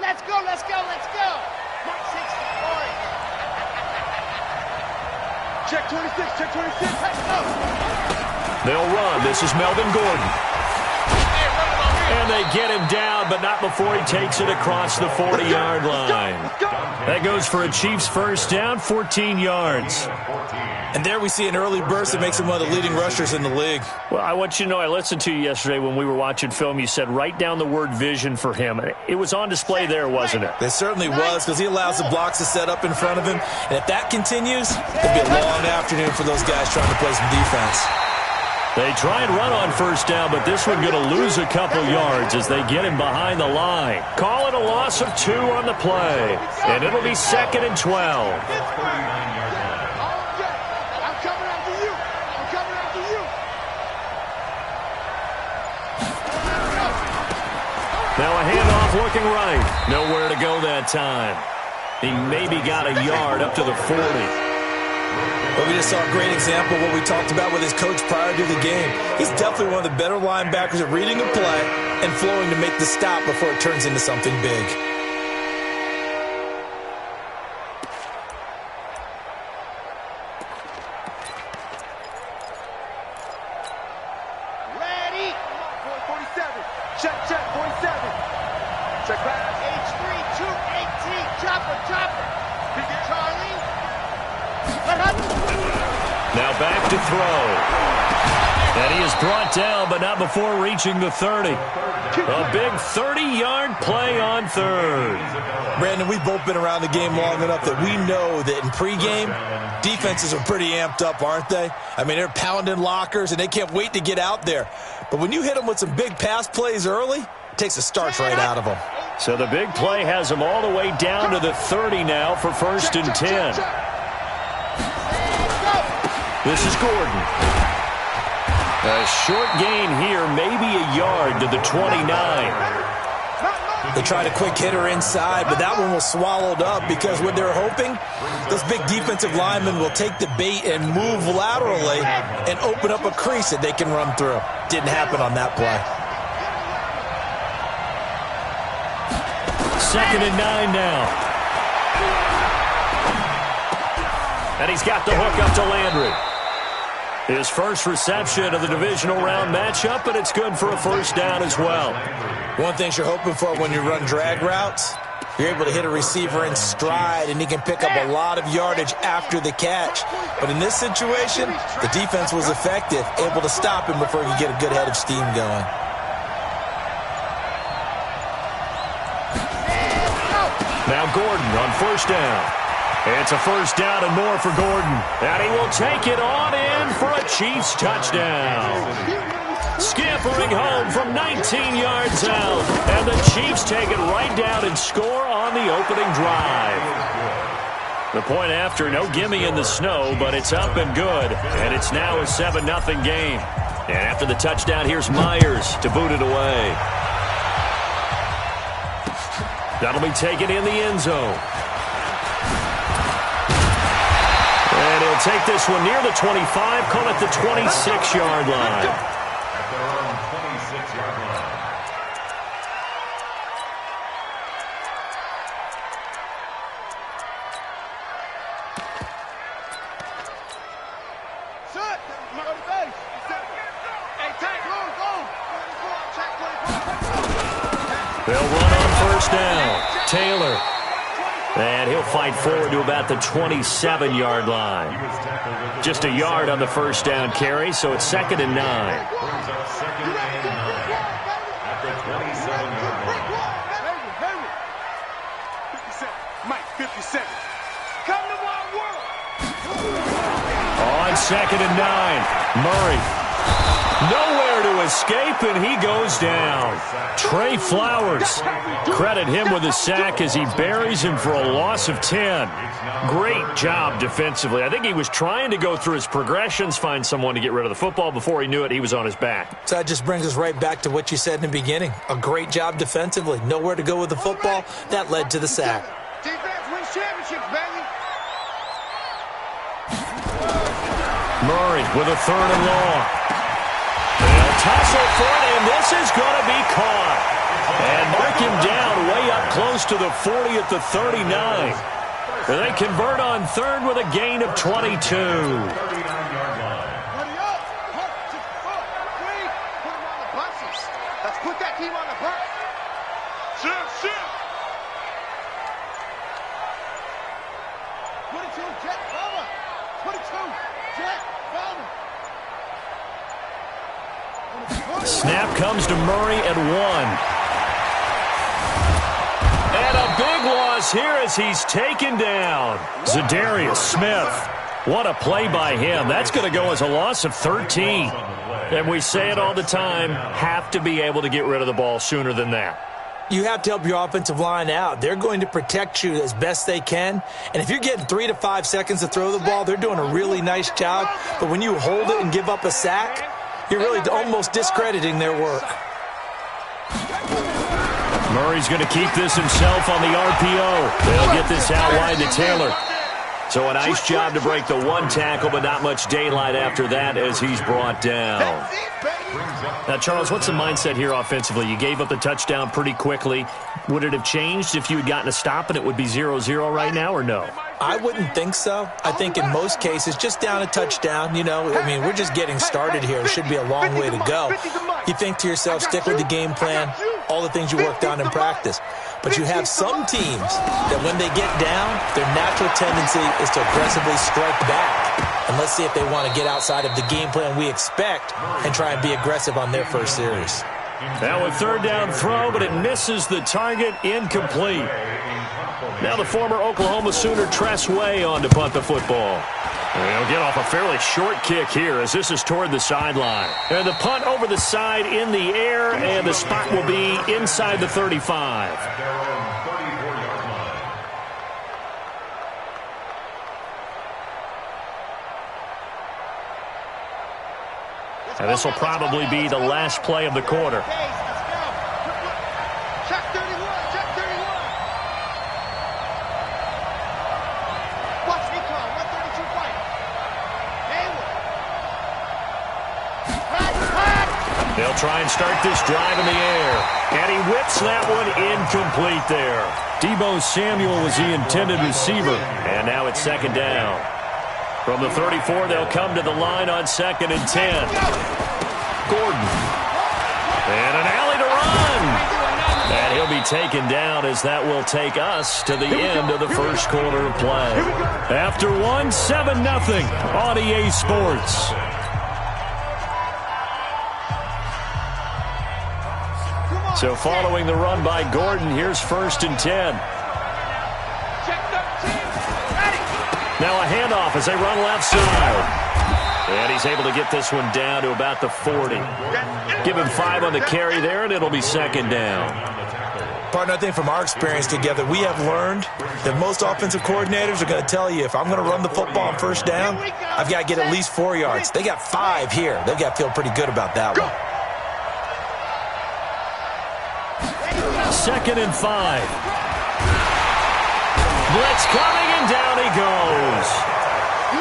let's go, let's go, let's go. Mark 60, Check 26, check 26. let's go. They'll run. This is Melvin Gordon. And they get him down, but not before he takes it across the 40-yard line. That goes for a Chiefs first down, 14 yards. And there we see an early burst that makes him one of the leading rushers in the league. Well, I want you to know, I listened to you yesterday when we were watching film. You said write down the word vision for him. It was on display there, wasn't it? It certainly was, because he allows the blocks to set up in front of him. And if that continues, it'll be a long afternoon for those guys trying to play some defense. They try and run on first down, but this one going to lose a couple yards as they get him behind the line. Call it a loss of 2 on the play, and it'll be 2nd and 12. Now a handoff looking right. Nowhere to go that time. He maybe got a yard up to the 40. But we just saw a great example of what we talked about with his coach prior to the game. He's definitely one of the better linebackers at reading a play and flowing to make the stop before it turns into something big. Ready. 47. Check, check, 47. Check back. H3, 218, chopper. Charlie. Now back to throw. And he is brought down, but not before reaching the 30. A big 30-yard play on third. Brandon, we've both been around the game long enough that we know that in pregame, defenses are pretty amped up, aren't they? I mean, they're pounding lockers, and they can't wait to get out there. But when you hit them with some big pass plays early, it takes the starch right out of them. So the big play has him all the way down to the 30 now for 1st and 10. This is Gordon. A short gain here, maybe a yard to the 29. They tried a quick hitter inside, but that one was swallowed up because what they're hoping, those big defensive linemen will take the bait and move laterally and open up a crease that they can run through. Didn't happen on that play. 2nd and 9 now. And he's got the hook up to Landry. His first reception of the divisional round matchup, but it's good for a first down as well. One thing you're hoping for when you run drag routes, you're able to hit a receiver in stride, and he can pick up a lot of yardage after the catch. But in this situation, the defense was effective, able to stop him before he could get a good head of steam going. Now Gordon on first down. It's a first down and more for Gordon. And he will take it on in for a Chiefs touchdown. Scampering home from 19 yards out. And the Chiefs take it right down and score on the opening drive. The point after, no gimme in the snow, but it's up and good. And it's now a 7-0 game. And after the touchdown, here's Myers to boot it away. That'll be taken in the end zone. And he'll take this one near the 25, call it the 26-yard line. At their own 26-yard line. Shut. I'm not on the base. Hey, take, go. They'll run on first down. Taylor. And he'll fight forward to about the 27-yard line. Just a yard on the first down carry, so it's 2nd and 9. Brings up 2nd and 9 at the 27-yard line. Hurry. 57. Mike, 57. Come to my world. On 2nd and 9, Murray. Nowhere to escape, and he goes down. Trey Flowers. Credit him with a sack as he buries him for a loss of 10. Great job defensively. I think he was trying to go through his progressions, find someone to get rid of the football. Before he knew it, he was on his back. So that just brings us right back to what you said in the beginning. A great job defensively. Nowhere to go with the football. That led to the sack. Defense wins championships, baby. Murray with a 3rd and long. They'll tussle for it, and this is going to be caught. And mark him down way up close goes to the 40 at the 39. And they convert on third with a gain of 22. 39-yard line. Let's put that team on the bus. Shoot. 22, Jet Bowman. 22, Jet Bowman. Snap comes to Murray at 1. And a big loss here as he's taken down. Zadarius Smith. What a play by him. That's going to go as a loss of 13. And we say it all the time, have to be able to get rid of the ball sooner than that. You have to help your offensive line out. They're going to protect you as best they can. And if you're getting 3 to 5 seconds to throw the ball, they're doing a really nice job. But when you hold it and give up a sack, you're really almost discrediting their work. Murray's going to keep this himself on the RPO. They'll get this out wide to Taylor. So a nice job to break the one tackle, but not much daylight after that as he's brought down. Now, Charles, what's the mindset here offensively? You gave up the touchdown pretty quickly. Would it have changed if you had gotten a stop and it would be 0-0 right now, or no? I wouldn't think so. I think in most cases, just down a touchdown, we're just getting started here. It should be a long way to go. You think to yourself, stick with the game plan, all the things you worked on in practice. But you have some teams that when they get down, their natural tendency is to aggressively strike back. And let's see if they want to get outside of the game plan we expect and try and be aggressive on their first series. Now a third down throw, but it misses the target, incomplete. Now the former Oklahoma Sooner Tress Way on to punt the football. They'll get off a fairly short kick here as this is toward the sideline. And the punt over the side in the air, and the spot will be inside the 35. And this will probably be the last play of the quarter. Check 31. Watch me call. 132 right. Hayward. They'll try and start this drive in the air. And he whips that one incomplete there. Deebo Samuel was the intended receiver. And now it's second down. From the 34, they'll come to the line on 2nd and 10. Gordon. And an alley to run. And he'll be taken down as that will take us to the end of the first quarter of play. After 1, 7-0 on EA Sports. So following the run by Gordon, here's 1st and 10. Now a handoff as they run left side. And he's able to get this one down to about the 40. Give him 5 on the carry there, and it'll be second down. Partner, I think from our experience together, we have learned that most offensive coordinators are going to tell you, if I'm going to run the football on first down, I've got to get at least 4 yards. They got 5 here. They've got to feel pretty good about that one. 2nd and 5. Blitz coming, and down he goes.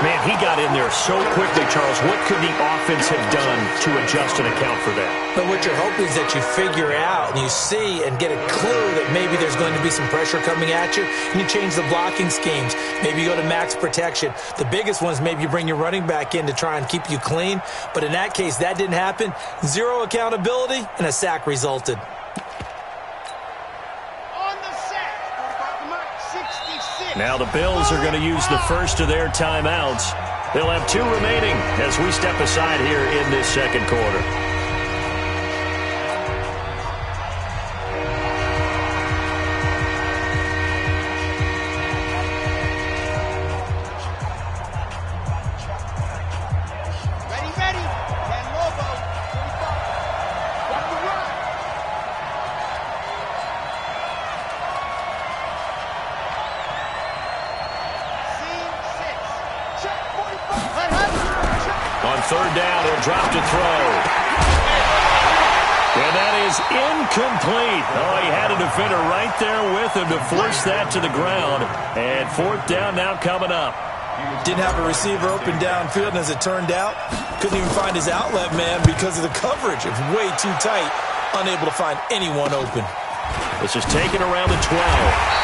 Man, he got in there so quickly, Charles. What could the offense have done to adjust and account for that? But what you're hoping is that you figure out and you see and get a clue that maybe there's going to be some pressure coming at you, and you change the blocking schemes. Maybe you go to max protection. The biggest one is maybe you bring your running back in to try and keep you clean. But in that case, that didn't happen. 0 accountability, and a sack resulted. Now the Bills are going to use the first of their timeouts. They'll have 2 remaining as we step aside here in this second quarter. Third down, he'll drop to throw. And that is incomplete. Oh, he had a defender right there with him to force that to the ground. And 4th down now coming up. Didn't have a receiver open downfield, and as it turned out, couldn't even find his outlet man because of the coverage. It was way too tight, unable to find anyone open. This is taken around the 12.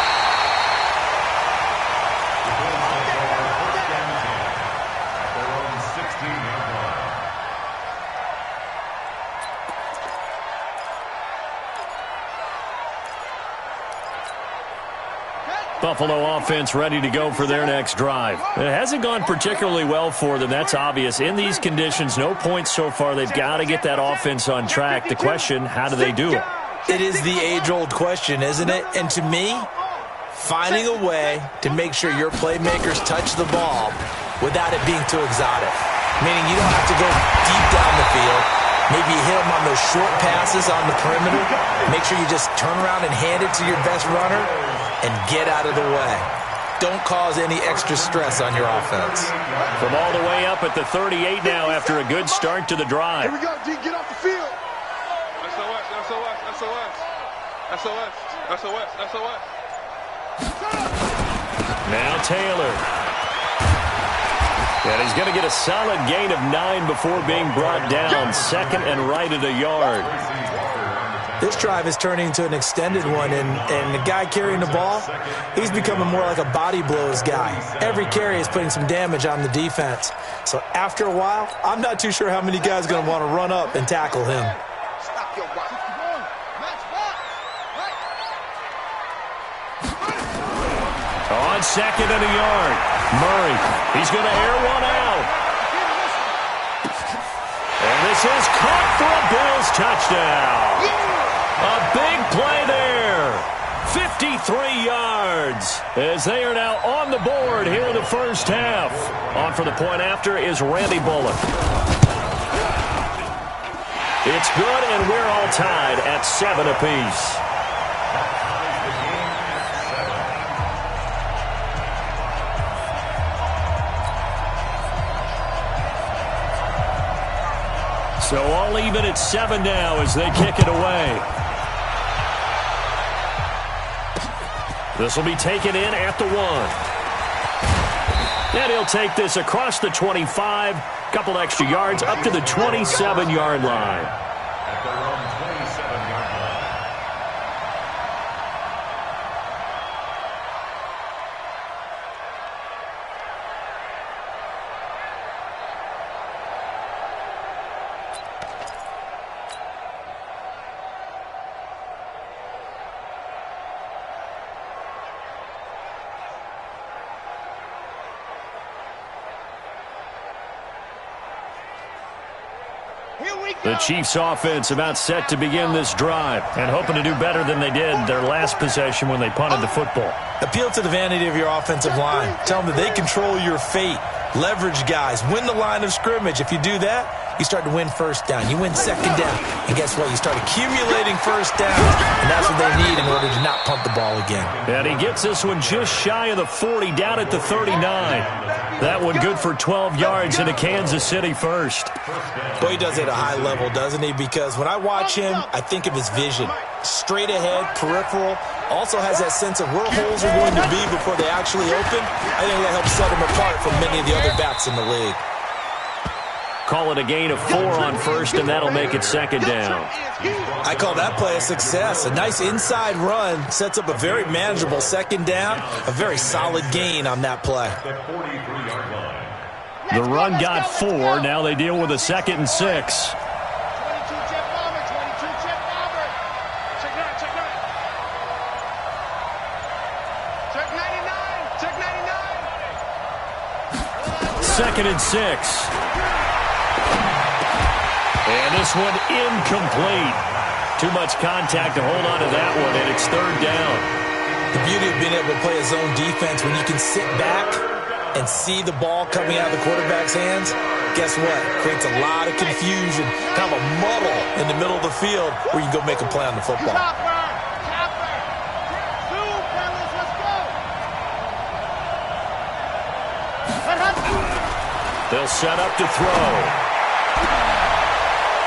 Buffalo offense ready to go for their next drive. It hasn't gone particularly well for them. That's obvious. In these conditions, no points so far. They've got to get that offense on track. The question, how do they do it? It is the age-old question, isn't it? And to me, finding a way to make sure your playmakers touch the ball without it being too exotic. Meaning you don't have to go deep down the field. Maybe you hit them on those short passes on the perimeter. Make sure you just turn around and hand it to your best runner and get out of the way. Don't cause any extra stress on your offense. From all the way up at the 38 now after a good start to the drive. Here we go, D. Get off the field. SOS, SOS, SOS. SOS, SOS, SOS. Now Taylor. And he's going to get a solid gain of 9 before being brought down. Second and right at a yard. This drive is turning into an extended one, and the guy carrying the ball, he's becoming more like a body blows guy. Every carry is putting some damage on the defense. So after a while, I'm not too sure how many guys are going to want to run up and tackle him. Stop your watch. On second and a yard. Murray, he's going to air one out. And this is caught for a Bills touchdown. A big play there. 53 yards as they are now on the board here in the first half. On for the point after is Randy Bullock. It's good, and we're all tied at 7 apiece. So all even at 7 now as they kick it away. This will be taken in at the 1. And he'll take this across the 25. Couple extra yards up to the 27-yard line. At their own 27-yard line. The Chiefs offense about set to begin this drive and hoping to do better than they did their last possession when they punted the football. Appeal to the vanity of your offensive line. Tell them that they control your fate. Leverage guys. Win the line of scrimmage. If you do that, you start to win first down. You win second down. And guess what? You start accumulating first downs. And that's what they need in order to not punt the ball again. And he gets this one just shy of the 40, down at the 39. That one good for 12 yards into Kansas City first. Boy, he does it at a high level, doesn't he? Because when I watch him, I think of his vision. Straight ahead, peripheral. Also has that sense of where holes are going to be before they actually open. I think that helps set him apart from many of the other backs in the league. Call it a gain of 4 on first, and that'll make it second down. I call that play a success. A nice inside run sets up a very manageable second down. A very solid gain on that play. The run got 4. Now they deal with a 2nd and 6. 22 jet bomber, 22 jet bomber. Check 9, check 9. Check 99, check 99. 2nd and 6. And this one incomplete. Too much contact to hold on to that one, and it's 3rd down. The beauty of being able to play a zone defense when you can sit back and see the ball coming out of the quarterback's hands, guess what? Creates a lot of confusion, kind of a muddle in the middle of the field where you can go make a play on the football. Chopper. 2, fellas, let's go. They'll set up to throw.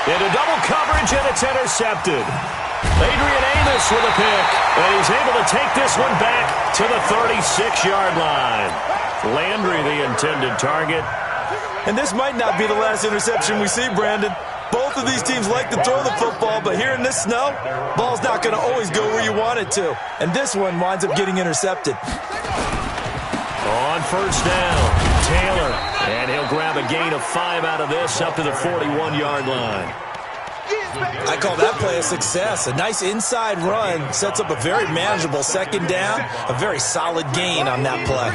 Into double coverage, and it's intercepted. Adrian Amos with a pick, and he's able to take this one back to the 36-yard line. Landry, the intended target. And this might not be the last interception we see, Brandon. Both of these teams like to throw the football, but here in this snow, ball's not going to always go where you want it to. And this one winds up getting intercepted. On first down, Taylor. And he'll grab a gain of 5 out of this up to the 41-yard line. I call that play a success. A nice inside run sets up a very manageable second down, a very solid gain on that play.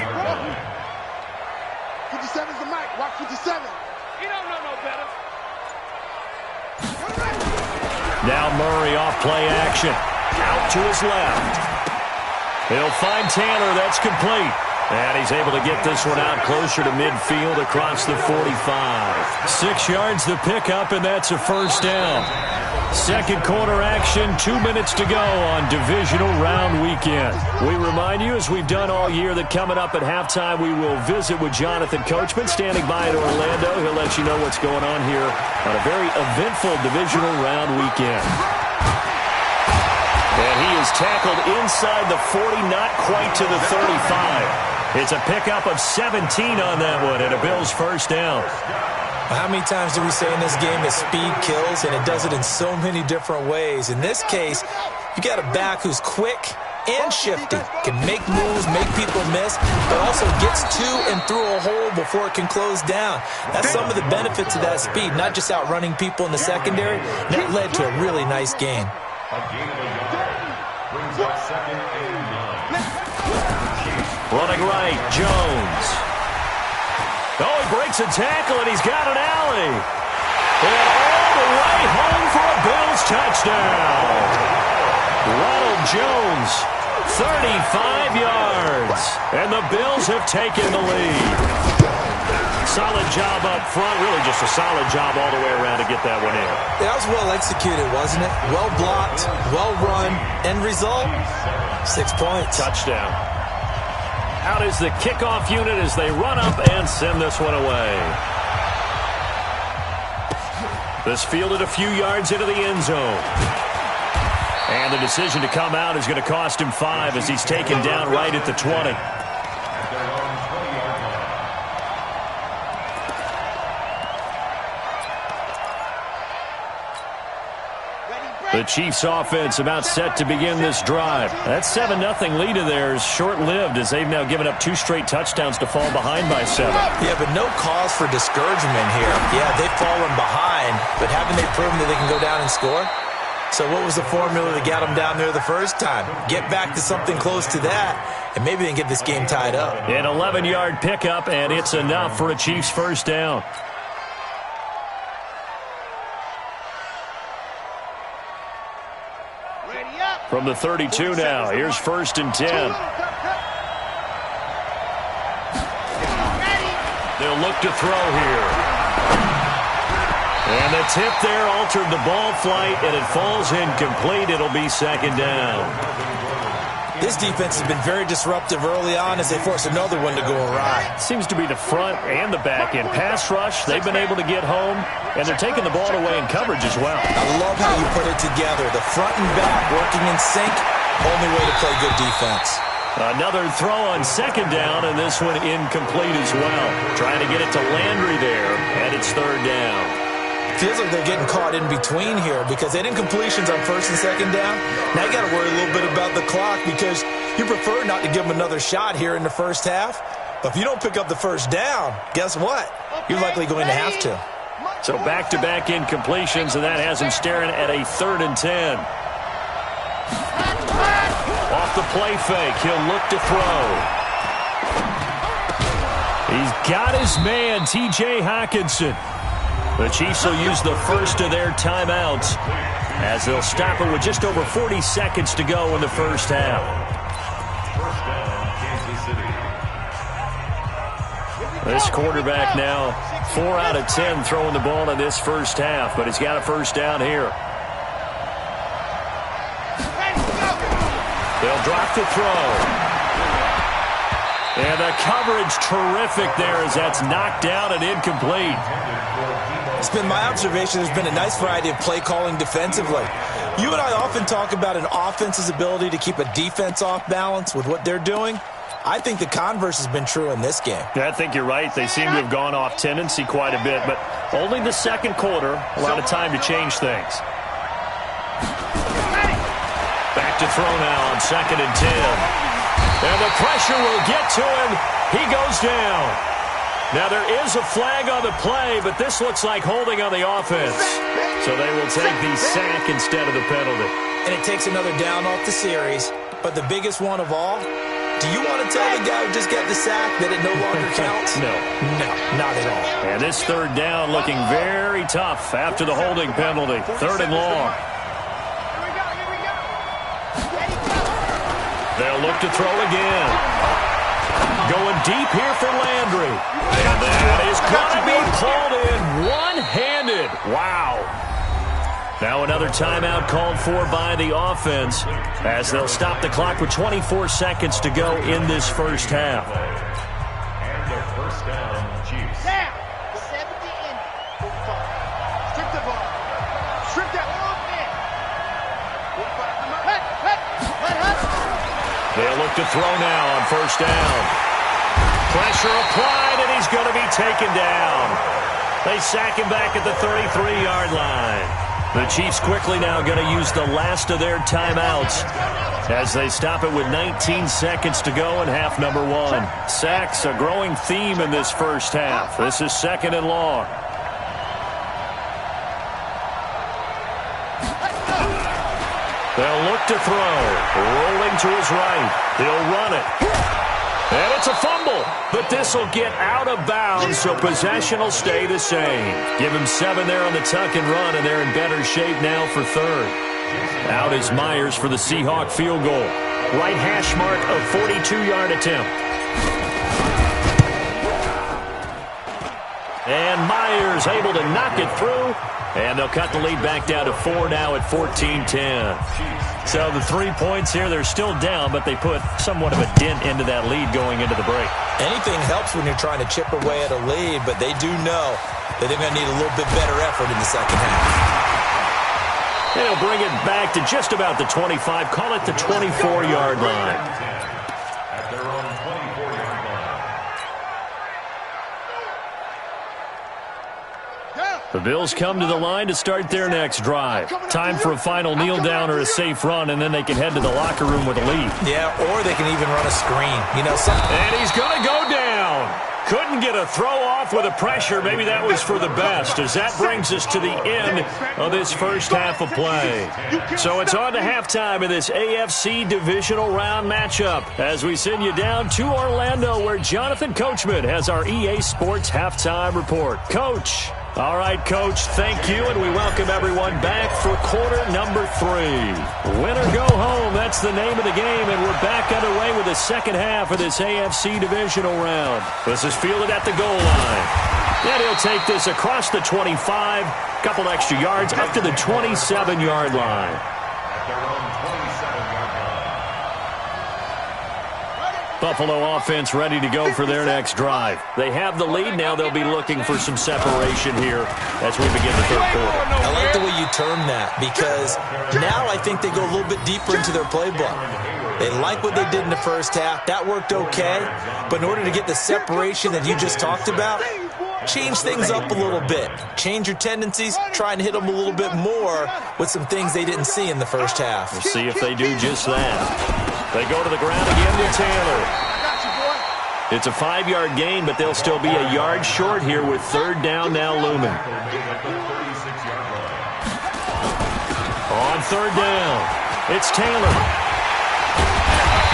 57's the mic. Watch 57. He don't know no better. Now Murray off play action. Out to his left. He'll find Taylor. That's complete. And he's able to get this one out closer to midfield across the 45. 6 yards the pickup, and that's a first down. Second quarter action, 2 minutes to go on divisional round weekend. We remind you, as we've done all year, that coming up at halftime, we will visit with Jonathan Coachman standing by in Orlando. He'll let you know what's going on here on a very eventful divisional round weekend. And he is tackled inside the 40, not quite to the 35. It's a pickup of 17 on that one, and a Bills first down. How many times do we say in this game that speed kills, and it does it in so many different ways? In this case, you got a back who's quick and shifty, can make moves, make people miss, but also gets to and through a hole before it can close down. That's some of the benefits of that speed, not just outrunning people in the secondary. That led to a really nice gain. A gain of a yard brings up 2nd and 9. Running right, Jones. Oh, he breaks a tackle, and he's got an alley. And all the way home for a Bills touchdown. Ronald Jones, 35 yards. And the Bills have taken the lead. Solid job up front, really just a solid job all the way around to get that one in. That was well executed, wasn't it? Well blocked, well run, end result, 6 points. Touchdown. Out is the kickoff unit as they run up and send this one away. This fielded a few yards into the end zone. And the decision to come out is going to cost him 5 as he's taken down right at the 20. The Chiefs offense about set to begin this drive. That 7-0 lead of theirs short-lived as they've now given up 2 straight touchdowns to fall behind by 7. Yeah, but no cause for discouragement here. Yeah, they've fallen behind, but haven't they proven that they can go down and score? So what was the formula that got them down there the first time? Get back to something close to that, and maybe they can get this game tied up. An 11-yard pickup, and it's enough for a Chiefs first down. From the 32 now, here's 1st and 10. They'll look to throw here. And the tip there altered the ball flight, and it falls incomplete. It'll be 2nd down. This defense has been very disruptive early on as they force another one to go awry. Seems to be the front and the back end. Pass rush, they've been able to get home, and they're taking the ball away in coverage as well. I love how you put it together. The front and back working in sync, only way to play good defense. Another throw on 2nd down, and this one incomplete as well. Trying to get it to Landry there, and it's 3rd down. Feels like they're getting caught in between here because they didn't incompletions on 1st and 2nd down. Now you got to worry a little bit about the clock because you prefer not to give them another shot here in the first half. But if you don't pick up the first down, guess what? You're likely going to have to. So back-to-back incompletions, and that has him staring at a 3rd and 10. Off the play fake, he'll look to throw. He's got his man, T.J. Hockenson. The Chiefs will use the first of their timeouts as they'll stop it with just over 40 seconds to go in the first half. This quarterback now 4 out of 10 throwing the ball in this first half, but he's got a first down here. They'll drop the throw. And the coverage terrific there as that's knocked down and incomplete. It's been my observation there's been a nice variety of play calling defensively. You and I often talk about an offense's ability to keep a defense off balance with what they're doing. I think the converse has been true in this game. Yeah, I think you're right. They seem to have gone off tendency quite a bit, but only the second quarter, a lot of time to change things. Back to throw now on 2nd and 10. And the pressure will get to him. He goes down. Now, there is a flag on the play, but this looks like holding on the offense. So they will take the sack instead of the penalty. And it takes another down off the series. But the biggest one of all, do you want to tell the guy who just got the sack that it no longer counts? No. No, not at all. And this 3rd down looking very tough after the holding penalty. 3rd and long. They'll look to throw again. Going deep here for Landry. And that is going to be pulled in one-handed. Wow. Now another timeout called for by the offense as they'll stop the clock with 24 seconds to go in this first half. And their first down, Chiefs. Down. 70 and 5. Strip the ball. Strip that ball. They'll look to throw now on 1st down. Pressure applied, and he's going to be taken down. They sack him back at the 33-yard line. The Chiefs quickly now going to use the last of their timeouts as they stop it with 19 seconds to go in half number 1. Sacks, a growing theme in this first half. This is 2nd and long. They'll look to throw. Rolling to his right. He'll run it. And it's a fumble. But this will get out of bounds, so possession will stay the same. Give him 7 there on the tuck and run, and they're in better shape now for 3rd. Out is Myers for the Seahawk field goal. Right hash mark of 42-yard attempt. And Myers able to knock it through. And they'll cut the lead back down to 4 now at 14-10. So the 3 points here, they're still down, but they put somewhat of a dent into that lead going into the break. Anything helps when you're trying to chip away at a lead, but they do know that they're going to need a little bit better effort in the second half. They'll bring it back to just about the 25, call it the 24-yard line. At their own 24-yard line. The Bills come to the line to start their next drive. Time for a final kneel down or a safe run, and then they can head to the locker room with a lead. Yeah, or they can even run a screen. You know, and he's going to go down. Couldn't get a throw off with the pressure. Maybe that was for the best, as that brings us to the end of this first half of play. So it's on to halftime of this AFC divisional round matchup as we send you down to Orlando, where Jonathan Coachman has our EA Sports halftime report. Coach. All right, Coach, thank you, and we welcome everyone back for quarter number 3. Win or go home, that's the name of the game, and we're back underway with the second half of this AFC divisional round. This is fielded at the goal line. And he'll take this across the 25, couple extra yards, up to the 27-yard line. Buffalo offense ready to go for their next drive. They have the lead. Now they'll be looking for some separation here as we begin the third quarter. I like the way you term that, because now I think they go a little bit deeper into their playbook. They like what they did in the first half. That worked okay. But in order to get the separation that you just talked about, change things up a little bit. Change your tendencies, try and hit them a little bit more with some things they didn't see in the first half. We'll see if they do just that. They go to the ground again to Taylor. It's a 5-yard gain, but they'll still be a yard short here with 3rd down now looming. On 3rd down, it's Taylor.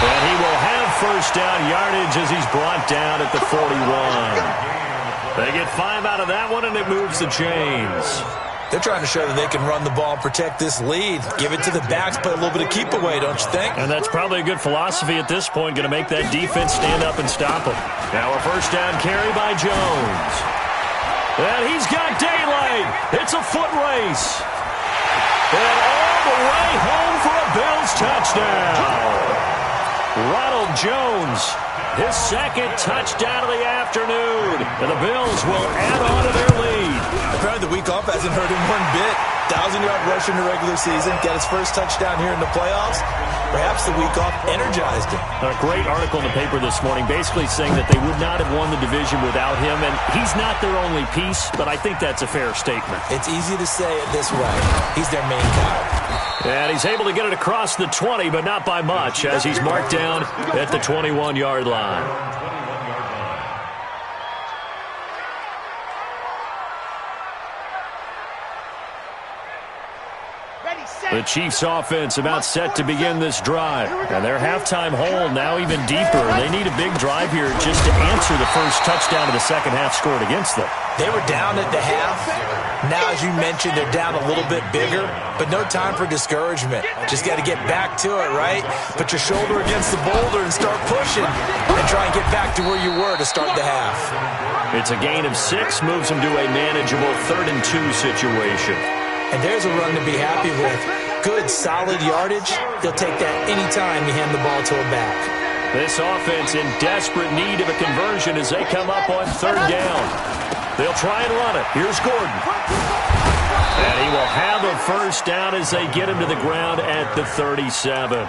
And he will have 1st down yardage as he's brought down at the 41. They get 5 out of that one, and it moves the chains. They're trying to show that they can run the ball and protect this lead. Give it to the backs, play a little bit of keep away, don't you think? And that's probably a good philosophy at this point, going to make that defense stand up and stop them. Now a 1st down carry by Jones. And he's got daylight. It's a foot race. And all the way home for a Bills touchdown. Ronald Jones, his 2nd touchdown of the afternoon. And the Bills will add on to their lead. Apparently the week off hasn't hurt him one bit. 1,000-yard rush in the regular season, got his first touchdown here in the playoffs. Perhaps the week off energized him. A great article in the paper this morning basically saying that they would not have won the division without him, and he's not their only piece, but I think that's a fair statement. It's easy to say it this way. He's their main guy. And he's able to get it across the 20, but not by much, as he's marked down at the 21-yard line. The Chiefs offense about set to begin this drive. And their halftime hole now even deeper. They need a big drive here just to answer the first touchdown of the second half scored against them. They were down at the half. Now, as you mentioned, they're down a little bit bigger, but no time for discouragement. Just got to get back to it, right? Put your shoulder against the boulder and start pushing and try and get back to where you were to start the half. It's a gain of 6, moves them to a manageable 3rd and 2 situation. And there's a run to be happy with. Good, solid yardage. He'll take that anytime you hand the ball to a back. This offense in desperate need of a conversion as they come up on 3rd down. They'll try and run it. Here's Gordon. And he will have a first down as they get him to the ground at the 37. 8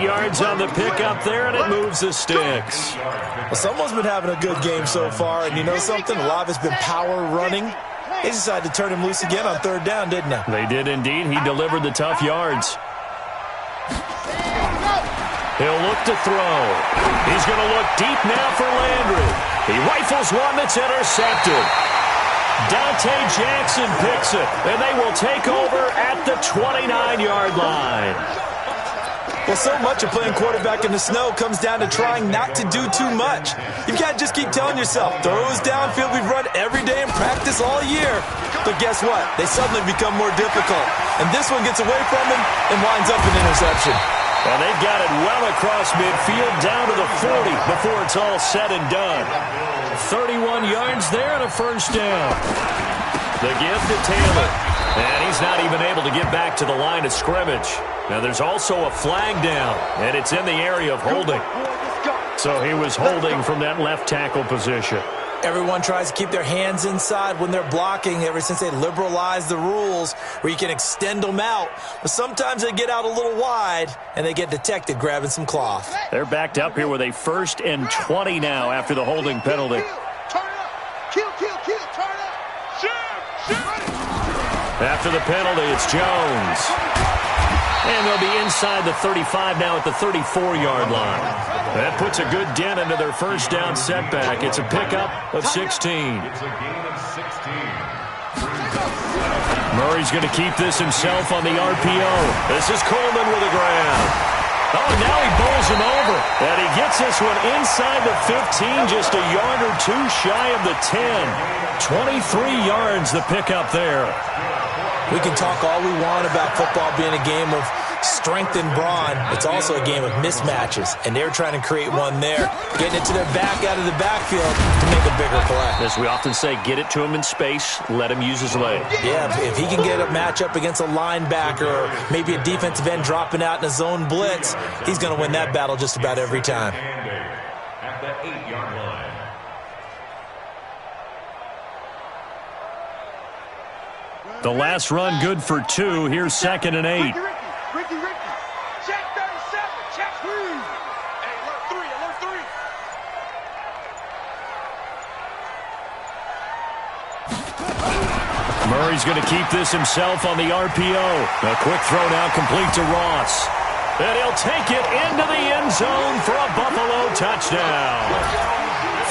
yards on the pickup there, and it moves the sticks. Well, someone's been having a good game so far, and you know something? A lot of it's been power running. They decided to turn him loose again on 3rd down, didn't they? They did indeed. He delivered the tough yards. He'll look to throw. He's going to look deep now for Landry. He rifles one that's intercepted. Dante Jackson picks it, and they will take over at the 29-yard line. Well, so much of playing quarterback in the snow comes down to trying not to do too much. You've got to just keep telling yourself, throws downfield we've run every day in practice all year. But guess what? They suddenly become more difficult. And this one gets away from him and winds up an interception. And they've got it well across midfield down to the 40 before it's all said and done. 31 yards there and a first down. The give to Taylor. And he's not even able to get back to the line of scrimmage. Now there's also a flag down, and it's in the area of holding. So he was holding from that left tackle position. Everyone tries to keep their hands inside when they're blocking ever since they liberalized the rules where you can extend them out. But sometimes they get out a little wide, and they get detected grabbing some cloth. They're backed up here with a 1st and 20 now after the holding penalty. After the penalty, it's Jones. And they'll be inside the 35 now at the 34-yard line. That puts a good dent into their first down setback. It's a pickup of 16. It's a gain of 16. Murray's going to keep this himself on the RPO. This is Coleman with a grab. Oh, now he bowls him over. And he gets this one inside the 15, just a yard or two shy of the 10. 23 yards the pickup there. We can talk all we want about football being a game of strength and brawn. It's also a game of mismatches, and they're trying to create one there, getting it to their back out of the backfield to make a bigger play. As we often say, get it to him in space, let him use his leg. Yeah, if he can get a matchup against a linebacker or maybe a defensive end dropping out in a zone blitz, he's going to win that battle just about every time. At the 8-yard line. The last run good for 2. Here's 2nd and 8. Ricky. Check 37. Check 3. Hey, alert 3. Murray's going to keep this himself on the RPO. A quick throw now complete to Ross. And he'll take it into the end zone for a Buffalo touchdown.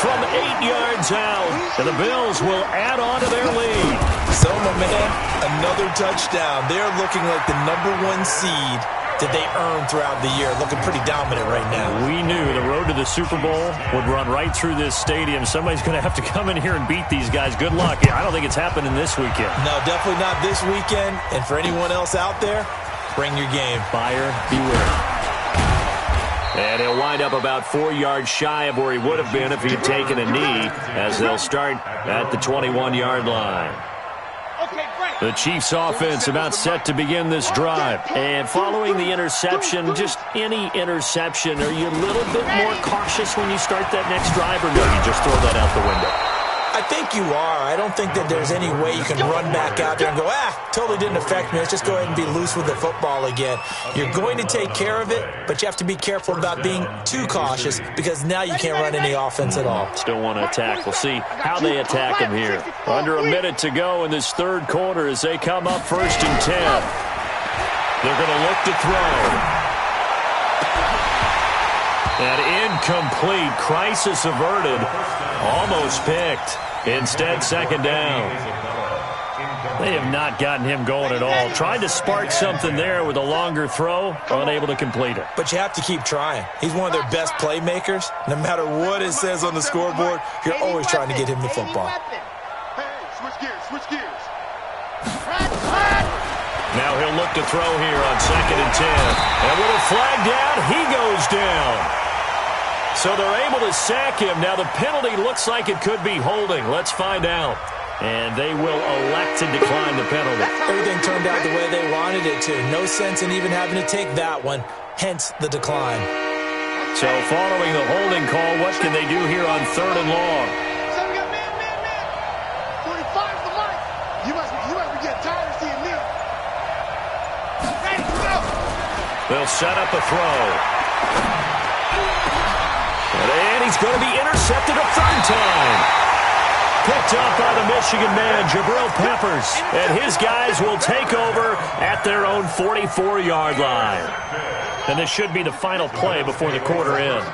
From 8 yards out, and the Bills will add on to their lead. So, my man, another touchdown. They're looking like the #1 seed that they earned throughout the year. Looking pretty dominant right now. We knew the road to the Super Bowl would run right through this stadium. Somebody's going to have to come in here and beat these guys. Good luck. I don't think it's happening this weekend. No, definitely not this weekend. And for anyone else out there, bring your game. Buyer beware. And he'll wind up about 4 yards shy of where he would have been if he had taken a knee, as they'll start at the 21-yard line. The Chiefs offense about set to begin this drive. And following the interception, just any interception, are you a little bit more cautious when you start that next drive, or no, you just throw that out the window? I think you are. I don't think that there's any way you can run back out there and go, totally didn't affect me. Let's just go ahead and be loose with the football again. You're going to take care of it, but you have to be careful about being too cautious because now you can't run any offense at all. Still want to attack. We'll see how they attack him here. Under a minute to go in this third quarter as they come up 1st and 10. They're going to look to throw. An incomplete, crisis averted, almost picked. Instead, 2nd down. They have not gotten him going at all. Tried to spark something there with a longer throw, unable to complete it. But you have to keep trying. He's one of their best playmakers. No matter what it says on the scoreboard, you're always trying to get him the football. Hey, switch gears. Now he'll look to throw here on 2nd and 10. And with a flag down, he goes down. So they're able to sack him. Now the penalty looks like it could be holding. Let's find out. And they will elect to decline the penalty. Everything turned out the way they wanted it to. No sense in even having to take that one. Hence the decline. So following the holding call, what can they do here on 3rd and long? So we got man. 45's the mark. You must be getting tired of seeing me. Ready, go. They'll set up a throw. And he's going to be intercepted a 3rd time. Picked up by the Michigan man, Jabril Peppers. And his guys will take over at their own 44-yard line. And this should be the final play before the quarter ends.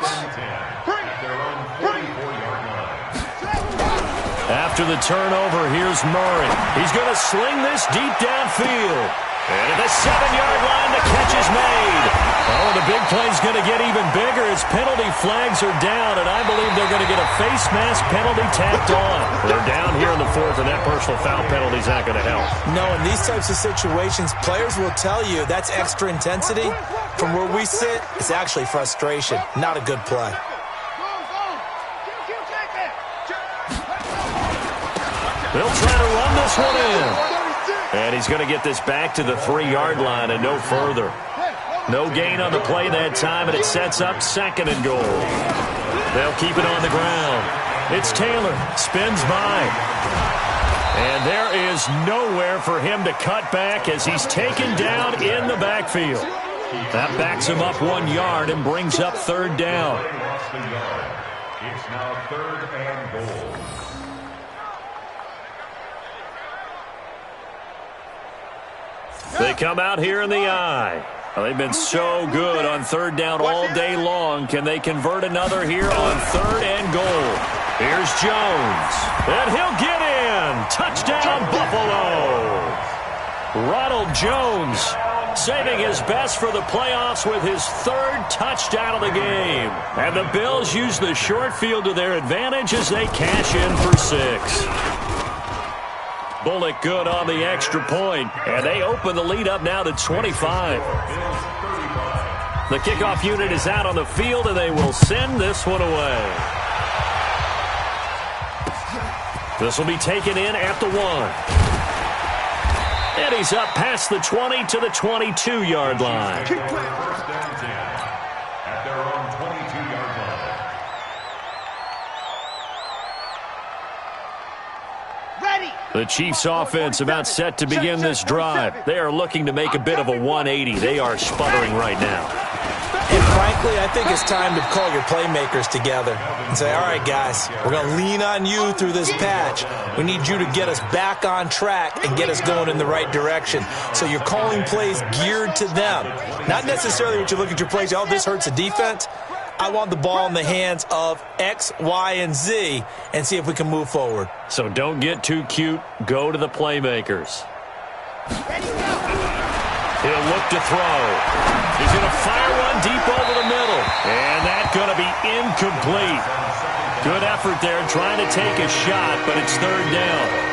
After the turnover, here's Murray. He's going to sling this deep downfield. And at the 7-yard line, the catch is made. Oh, the big play's going to get even bigger as penalty flags are down, and I believe they're going to get a face mask penalty tacked on. They're down here in the 4th, and that personal foul penalty's not going to help. No, in these types of situations, players will tell you that's extra intensity. From where we sit, it's actually frustration. Not a good play. They'll try to run this one in. And he's going to get this back to the 3-yard line and no further. No gain on the play that time, and it sets up 2nd and goal. They'll keep it on the ground. It's Taylor. Spins by. And there is nowhere for him to cut back as he's taken down in the backfield. That backs him up 1 yard and brings up 3rd down. It's now 3rd and goal. They come out here in the eye. Well, they've been so good on 3rd down all day long. Can they convert another here on 3rd and goal? Here's Jones. And he'll get in. Touchdown, Buffalo. Ronald Jones saving his best for the playoffs with his 3rd touchdown of the game. And the Bills use the short field to their advantage as they cash in for 6. Bullock good on the extra point, and they open the lead up now to 25. The kickoff unit is out on the field, and they will send this one away. This will be taken in at the 1. And he's up past the 20 to the 22-yard line. First and 10 at their own 22-yard line. The Chiefs offense about set to begin this drive. They are looking to make a bit of a 180. They are sputtering right now. And frankly, I think it's time to call your playmakers together and say, all right, guys, we're going to lean on you through this patch. We need you to get us back on track and get us going in the right direction. So you're calling plays geared to them. Not necessarily what you look at your plays, oh, this hurts the defense. I want the ball in the hands of X, Y, and Z and see if we can move forward. So don't get too cute. Go to the playmakers. He'll look to throw. He's going to fire one deep over the middle. And that's going to be incomplete. Good effort there trying to take a shot, but it's 3rd down.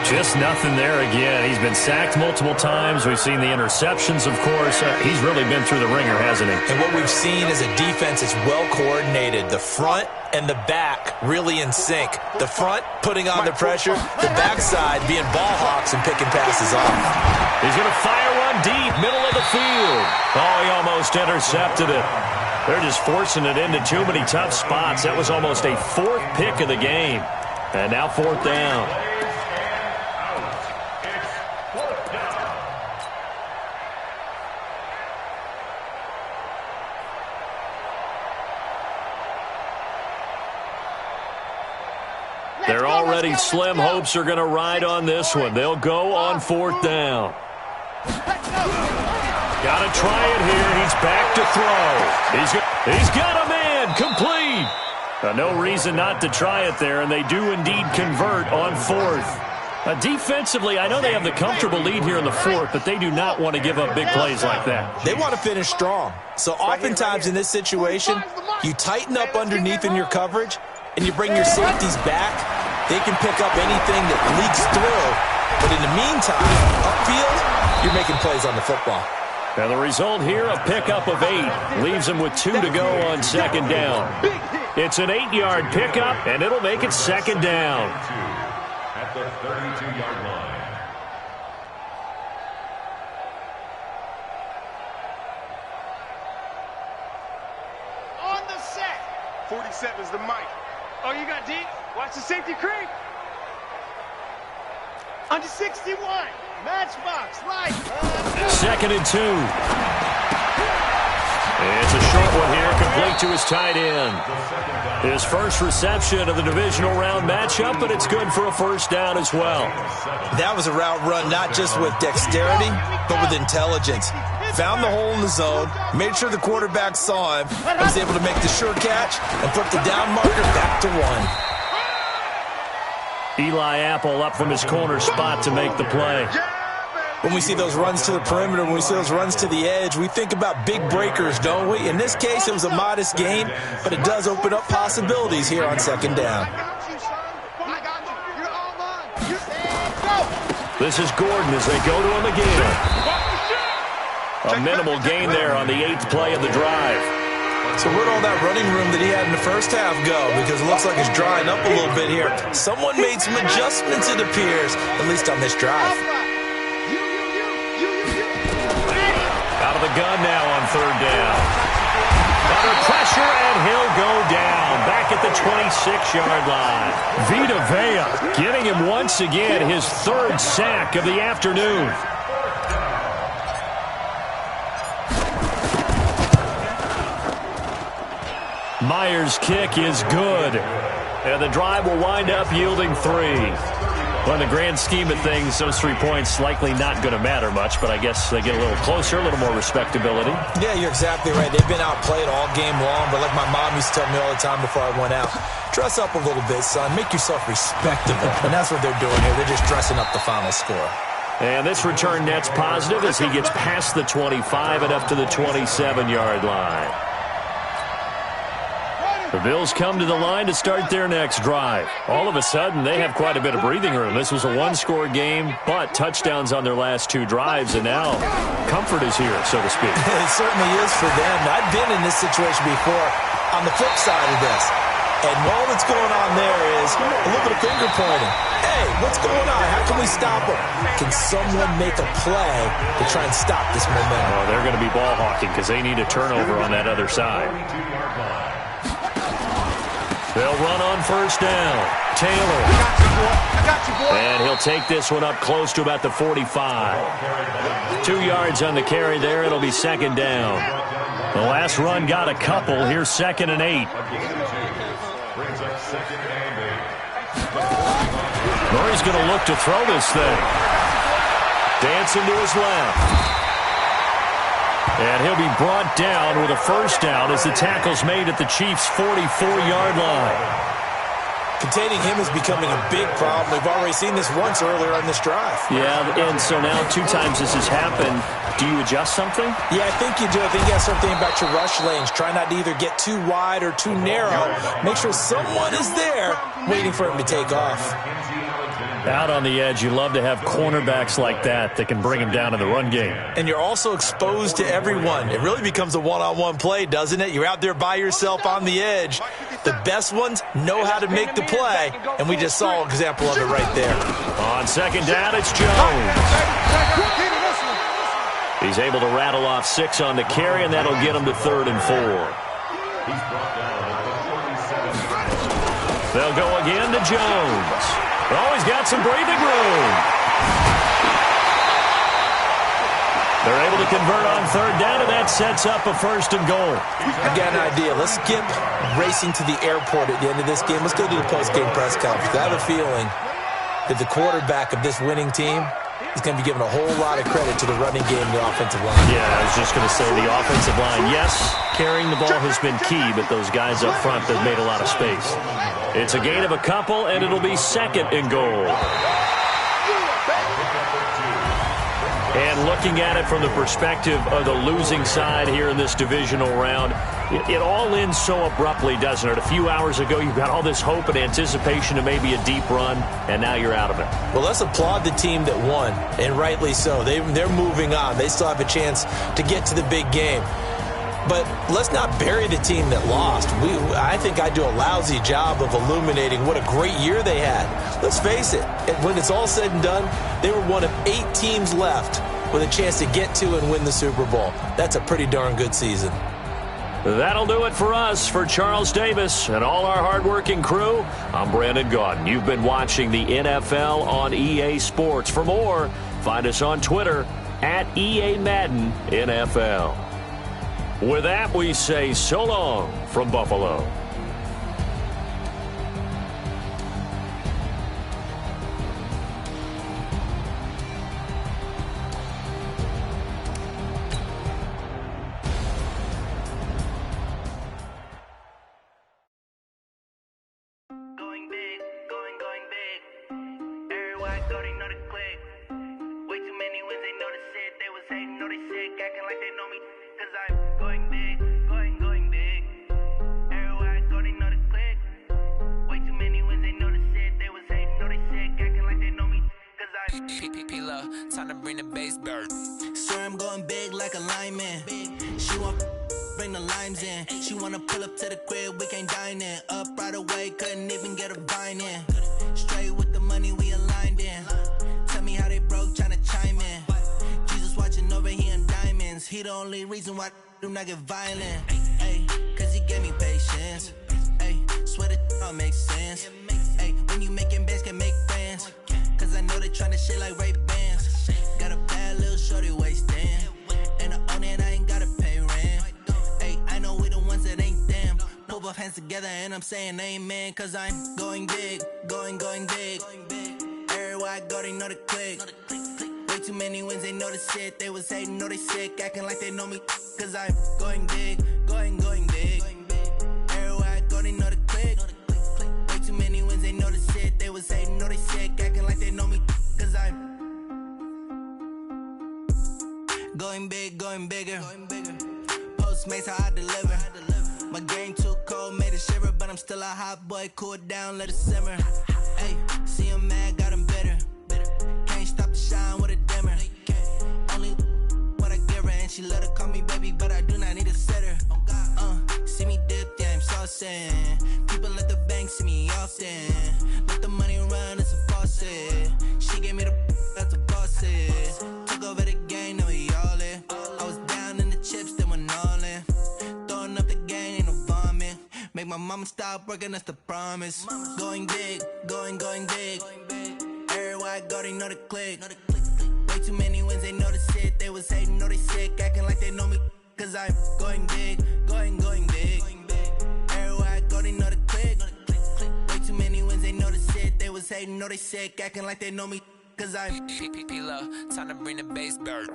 Just nothing there again. He's been sacked multiple times. We've seen the interceptions, of course. He's really been through the ringer, hasn't he? And what we've seen is a defense that's well coordinated. The front and the back really in sync. The front putting on the pressure, the backside being ball hawks and picking passes off. He's going to fire one deep, middle of the field. Oh, he almost intercepted it. They're just forcing it into too many tough spots. That was almost a 4th pick of the game. And now 4th down. They're already slim. Hopes are going to ride on this one. They'll go on 4th down. Got to try it here. He's back to throw. He's got a man. Complete. No reason not to try it there, and they do indeed convert on 4th. Defensively, I know they have the comfortable lead here in the 4th, but they do not want to give up big plays like that. They want to finish strong. So oftentimes in this situation, you tighten up underneath in your coverage, and you bring your safeties back. They can pick up anything that leaks through. But in the meantime, upfield, you're making plays on the football. And the result here, a pickup of 8. Leaves them with 2 to go on 2nd down. It's an 8-yard pickup, and it'll make it 2nd down. At the 32-yard line. On the set. 47's the mic. Oh, you got deep? Watch the safety creep. Under 61. Matchbox, right. 2nd and 2. It's a short one here, complete to his tight end. His first reception of the divisional round matchup, but it's good for a 1st down as well. That was a route run not just with dexterity, but with intelligence. Found the hole in the zone, made sure the quarterback saw him, and was able to make the sure catch and put the down marker back to 1. Eli Apple up from his corner spot to make the play. When we see those runs to the perimeter, when we see those runs to the edge, we think about big breakers, don't we? In this case, it was a modest gain, but it does open up possibilities here on 2nd down. This is Gordon as they go to him again. A minimal gain there on the 8th play of the drive. So where'd all that running room that he had in the first half go? Because it looks like it's drying up a little bit here. Someone made some adjustments, it appears, at least on this drive. Out of the gun now on 3rd down. Under pressure, and he'll go down. Back at the 26-yard line. Vita Vea getting him once again his 3rd sack of the afternoon. Myers' kick is good. And the drive will wind up yielding 3. Well, in the grand scheme of things, those 3 points likely not going to matter much, but I guess they get a little closer, a little more respectability. Yeah, you're exactly right. They've been outplayed all game long, but like my mom used to tell me all the time before I went out, dress up a little bit, son. Make yourself respectable. And that's what they're doing here. They're just dressing up the final score. And this return net's positive as he gets past the 25 and up to the 27-yard line. The Bills come to the line to start their next drive. All of a sudden, they have quite a bit of breathing room. This was a 1-score game, but touchdowns on their last 2 drives, and now comfort is here, so to speak. It certainly is for them. I've been in this situation before on the flip side of this. And all that's going on there is a little bit of finger pointing. Hey, what's going on? How can we stop them? Can someone make a play to try and stop this momentum? Oh, they're going to be ball hawking because they need a turnover on that other side. They'll run on 1st down. Taylor. I got you, boy. And he'll take this one up close to about the 45. 2 yards on the carry there. It'll be 2nd down. The last run got a couple. Here's 2nd and 8. Murray's going to look to throw this thing. Dancing to his left. And he'll be brought down with a 1st down as the tackle's made at the Chiefs' 44-yard line. Containing him is becoming a big problem. We've already seen this once earlier on this drive. Yeah, and so now 2 times this has happened. Do you adjust something? Yeah, I think you do. I think you have something about your rush lanes. Try not to either get too wide or too narrow. Make sure someone is there waiting for him to take off. Out on the edge, you love to have cornerbacks like that can bring him down in the run game. And you're also exposed to everyone. It really becomes a one-on-one play, doesn't it? You're out there by yourself on the edge. The best ones know how to make the play, and we just saw an example of it right there. On 2nd down, it's Jones. He's able to rattle off 6 on the carry, and that'll get him to 3rd and 4. They'll go again to Jones. Oh, he's got some breathing room. They're able to convert on third down, and that sets up a first and goal. I got an idea. Let's skip racing to the airport at the end of this game. Let's go to the post-game press conference. I have a feeling that the quarterback of this winning team is going to be given a whole lot of credit to the running game and the offensive line. Yeah, I was just going to say the offensive line. Yes, carrying the ball has been key, but those guys up front have made a lot of space. It's a gain of a couple, and it'll be second and goal. And looking at it from the perspective of the losing side here in this divisional round, it all ends so abruptly, doesn't it? A few hours ago, you got all this hope and anticipation of maybe a deep run, and now you're out of it. Well, let's applaud the team that won, and rightly so. They're moving on. They still have a chance to get to the big game. But let's not bury the team that lost. I think I do a lousy job of illuminating what a great year they had. Let's face it, when it's all said and done, they were one of 8 teams left with a chance to get to and win the Super Bowl. That's a pretty darn good season. That'll do it for us. For Charles Davis and all our hardworking crew, I'm Brandon Gaudin. You've been watching the NFL on EA Sports. For more, find us on Twitter at EA Madden NFL. With that, we say so long from Buffalo. Going big, going big. Everybody already know the click. Way too many wins, they know the shit. They was hating, know they sick, acting like they know me. Cause I'm going big, going big. Everybody already know the click. Way too many wins, they know the shit. They was hating, know they sick, acting like they know me. Cause I'm P-P-P-Love, time to bring the bass bird. Swear I'm going big like a lineman. She want bring the limes in. She wanna pull up to the crib, we can't dine in. Up right away, couldn't even get a vine in. Straight with the money we aligned in. Tell me how they broke, tryna chime in. Jesus watching over here in diamonds. He the only reason why I do not get violent. Ay, cause he gave me patience. Ay, swear that all makes sense. Ay, when you making bands, can make friends. Cause I know they tryna shit like Ray-Bans. Got a bad little shorty wasting. And I own it, I ain't gotta pay rent. Ay, I know we the ones that ain't them. Put both hands together and I'm saying amen. Cause I'm going big, going big. Everywhere I go, they know the click. Way too many wins, they know the shit. They was hating, know they sick, acting like they know me. Cause I'm going big, going big. Everywhere I go, they know the click. Way too many wins, they know the shit. They was hating, know they sick, acting like they know me. Cause I'm going big, going bigger. Postmates how I deliver. My game too cold, made it shiver, but I'm still a hot boy. Cool it down, let it simmer. Hey, see him mad, got him bitter. Can't stop the shine with a dimmer. Only what I give her, and she let her call me baby, but I do not need a sitter. See me dip, yeah, I'm saucing. People at the bank see me often. Let the money run, it's a faucet. She gave me the that's a boss it. Took over the game, now we all in. I was down in the chips, then went all in. Throwing up the game, ain't no vomit. Make my mama stop working, that's the promise. Going big, going big. Everywhere I go, they know the click. Way too many wins, they know the shit. They was hating, know they sick, acting like they know me. Cause I'm going big, going big. Everywhere I go, they know the click. Way too many wins, they know the shit. They was hating, know they sick, acting like they know me. Cause I'm P-P-P-Love, time to bring the bass bird.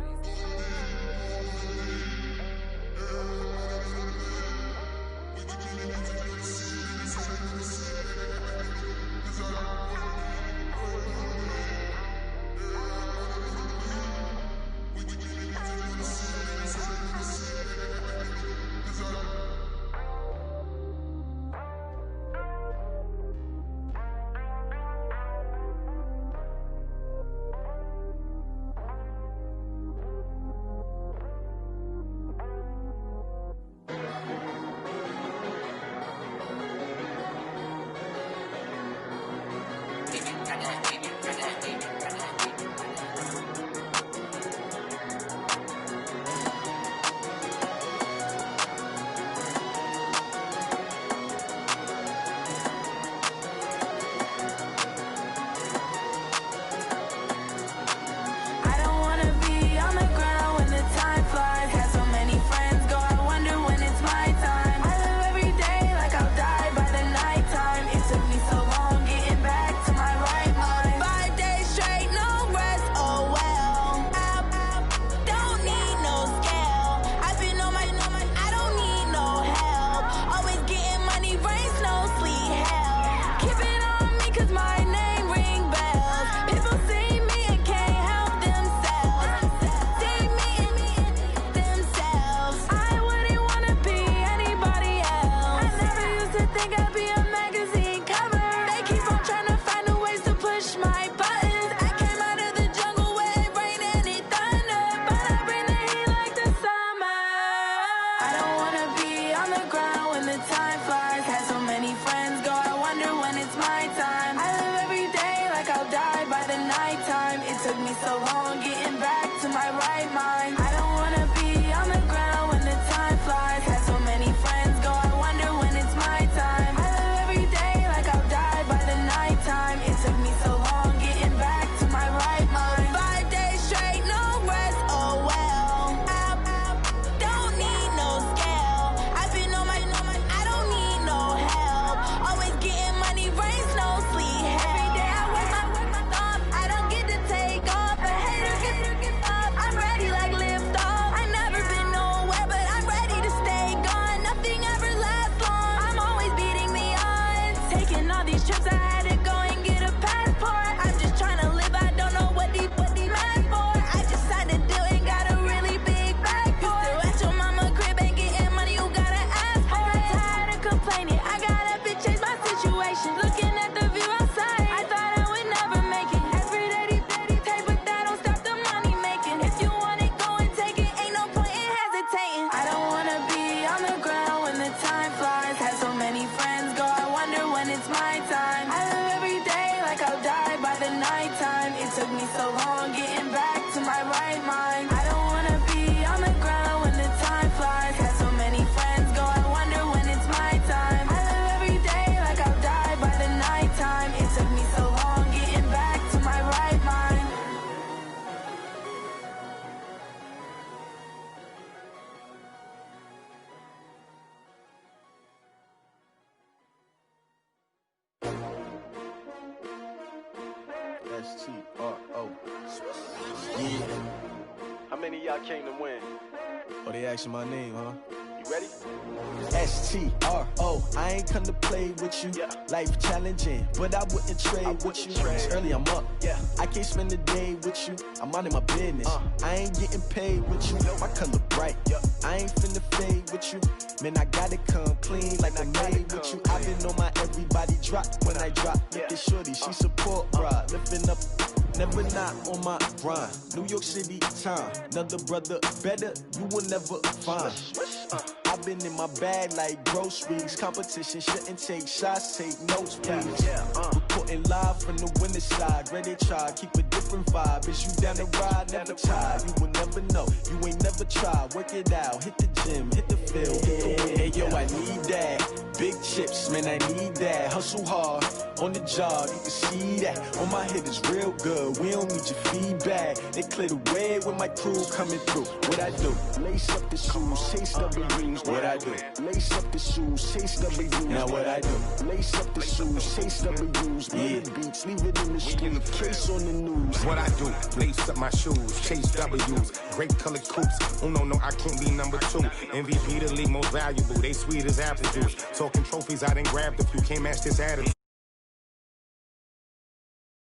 I don't wanna be on the ground when the time flies. Had so many friends go, I wonder when it's my time. I live every day like I'll die by the nighttime. It took me so long getting back to my right mind. I don't wanna be on the ground when the time flies. Had so many friends go, I wonder when it's my time. I live every day like I'll die by the nighttime. It took me so long getting back to my right mind. 5 days straight, no rest, oh well. I don't need no scale. I've been on my, I don't need no help. Always getting money, rains, no sleep. Every day I work my thumb. I don't get to take off. A hater get up. I'm ready like lift off. I never been nowhere, but I'm ready to stay gone. Nothing ever lasts long. I'm always beating the odds. Taking all these trips, I had to go and get a passport. I'm just trying to live. I don't know what these mad for. I just signed a deal and got a really big bag for it. Still at your mama crib ain't getting money, you gotta ask for it. I got tired of complaining. I gotta bitch change my situation. Looking at the view outside, I thought I would never make it. Every day they take, but that don't stop the money making. If you want it, go and take it. Ain't no point in hesitating. I don't wanna be on the ground when the time flies. Had so many friends go, I wonder when it's my time. I live every day like I'll die by the nighttime. It took me so long getting back to my right mind. I don't wanna be on the ground when the time flies. Had so many friends go, I wonder when it's my time. I live every day like I'll die by the nighttime. It took me so long getting back to my right mind. S-T-R-O. Yeah. How many of y'all came to win? Oh, they asking my name, huh? You ready? S-T-R-O. I ain't come to play with you. Yeah. Life challenging, but I wouldn't trade with you. It's early, I'm up. Yeah. I can't spend the day with you. I'm minding my business. I ain't getting paid with you. My color bright. I ain't finna fade with you. Man, I gotta come clean like I made with you. I've been on my everybody drop when I drop. Look at shorty, she support ride. Lifting up, never not on my grind. New York City time, another brother better, you will never find. I've been in my bag like groceries. Competition shouldn't take shots, take notes, please. Reporting live from the winter side. Ready to try, keep a different vibe. Is you down the ride, never tired. You will never know, you ain't never tried. Work it out, hit the gym, hit the field. Hey yo, I need that. Big chips, man, I need that. Hustle hard, on the job, you can see that. On my head is real good, we don't need your feedback. They clear the way with my crew coming through. What I do? Lace up the shoes, chase W's. What I do? Lace up the shoes, chase W's. Now what I do? Lace up the shoes, chase W's. Yeah. Beats, leave it in the street, case on the news. What I do? Lace up my shoes, chase W's. Great colored coops. Oh no, I can't be number 2. MVP the league most valuable. They sweet as apple juice. Talking trophies, I done grabbed a few. Can't match this attitude.